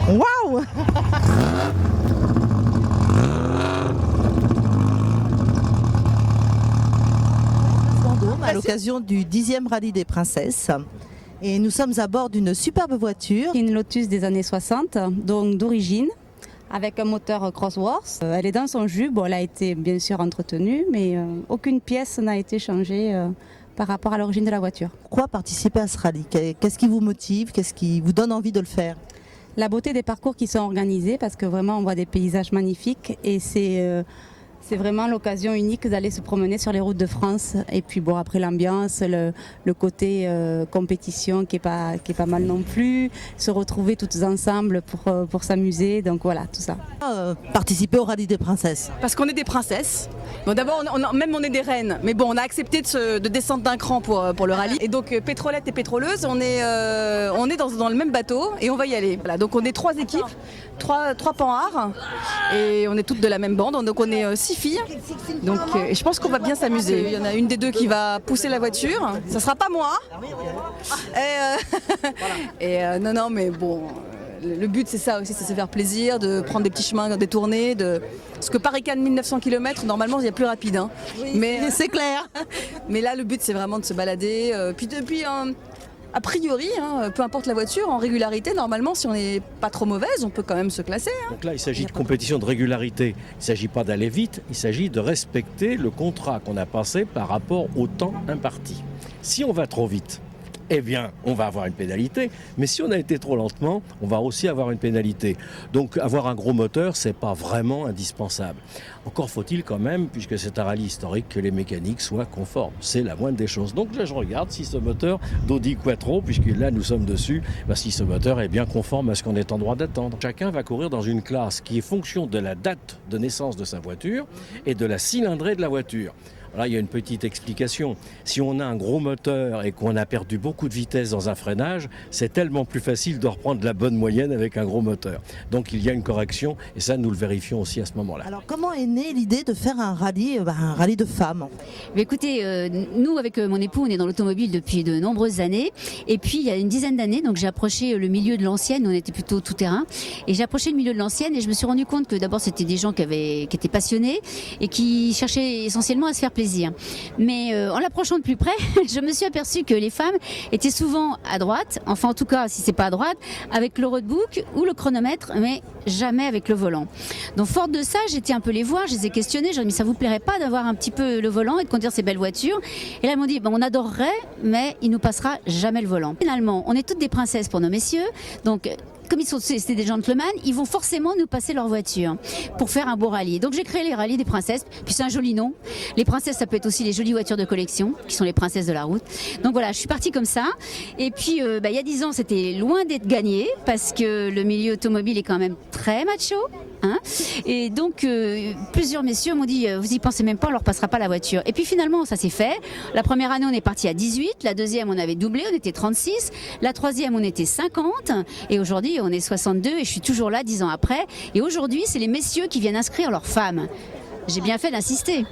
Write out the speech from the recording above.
Waouh! À l'occasion du 10e rallye des princesses. Et nous sommes à bord d'une superbe voiture. Une Lotus des années 60, donc d'origine, avec un moteur Crossworth. Elle est dans son jus, bon, elle a été bien sûr entretenue, mais aucune pièce n'a été changée par rapport à l'origine de la voiture. Pourquoi participer à ce rallye? Qu'est-ce qui vous motive? Qu'est-ce qui vous donne envie de le faire? La beauté des parcours qui sont organisés, parce que vraiment on voit des paysages magnifiques et c'est vraiment l'occasion unique d'aller se promener sur les routes de France. Et puis bon, après l'ambiance, le côté compétition qui est pas mal non plus, se retrouver toutes ensemble pour s'amuser, donc voilà, tout ça. Participer au rallye des princesses. Parce qu'on est des princesses. Bon, d'abord, on est des reines, mais bon, on a accepté de descendre d'un cran pour le rallye. Et donc, pétrolette et pétroleuse, on est dans le même bateau et on va y aller. Voilà, donc on est 3 équipes, 3 panhards, et on est toutes de la même bande, donc on est 6 filles. Donc je pense qu'on va bien s'amuser. Il y en a une des deux qui va pousser la voiture. Ça sera pas moi. Non, mais bon, le but c'est ça aussi, c'est se faire plaisir, de prendre des petits chemins détournés, parce que Paris-Cannes 1900 km, normalement il y a plus rapide. Hein. Oui, mais c'est clair. Mais là le but c'est vraiment de se balader. Puis a priori, hein, peu importe la voiture, en régularité, normalement, si on n'est pas trop mauvaise, on peut quand même se classer. Hein. Donc là, il s'agit de compétition de régularité. Il ne s'agit pas d'aller vite, il s'agit de respecter le contrat qu'on a passé par rapport au temps imparti. Si on va trop vite, eh bien, on va avoir une pénalité. Mais si on a été trop lentement, on va aussi avoir une pénalité. Donc, avoir un gros moteur, c'est pas vraiment indispensable. Encore faut-il quand même, puisque c'est un rallye historique, que les mécaniques soient conformes. C'est la moindre des choses. Donc là, je regarde si ce moteur d'Audi Quattro, puisque là, nous sommes dessus, si ce moteur est bien conforme à ce qu'on est en droit d'attendre. Chacun va courir dans une classe qui est fonction de la date de naissance de sa voiture et de la cylindrée de la voiture. Là, il y a une petite explication. Si on a un gros moteur et qu'on a perdu beaucoup de vitesse dans un freinage, c'est tellement plus facile de reprendre la bonne moyenne avec un gros moteur. Donc il y a une correction et ça, nous le vérifions aussi à ce moment-là. Alors comment est née l'idée de faire un rallye de femmes? Mais écoutez, nous avec mon époux, on est dans l'automobile depuis de nombreuses années. Et puis il y a une dizaine d'années, donc j'ai approché le milieu de l'ancienne, on était plutôt tout terrain. Et j'ai approché le milieu de l'ancienne et je me suis rendu compte que d'abord c'était des gens qui étaient passionnés et qui cherchaient essentiellement à se faire plaisir. Mais en l'approchant de plus près, je me suis aperçue que les femmes étaient souvent à droite, enfin en tout cas si c'est pas à droite, avec le roadbook ou le chronomètre, mais jamais avec le volant. Donc forte de ça, j'étais un peu les voir, je les ai questionnées, j'ai dit mais ça vous plairait pas d'avoir un petit peu le volant et de conduire ces belles voitures? Et là elles m'ont dit on adorerait, mais il nous passera jamais le volant. Finalement, on est toutes des princesses pour nos messieurs, donc comme c'était des gentlemen, ils vont forcément nous passer leur voiture pour faire un beau rallye. Donc j'ai créé les rallyes des princesses, puis c'est un joli nom. Les princesses, ça peut être aussi les jolies voitures de collection, qui sont les princesses de la route. Donc voilà, je suis partie comme ça. Et puis il y a 10 ans, c'était loin d'être gagné, parce que le milieu automobile est quand même très macho. Hein, et donc plusieurs messieurs m'ont dit vous y pensez même pas, on leur passera pas la voiture. Et puis finalement ça s'est fait. La première année on est parti à 18, la deuxième on avait doublé, on était 36, la troisième on était 50 et aujourd'hui on est 62 et je suis toujours là 10 ans après. Et aujourd'hui c'est les messieurs qui viennent inscrire leurs femmes. J'ai bien fait d'insister.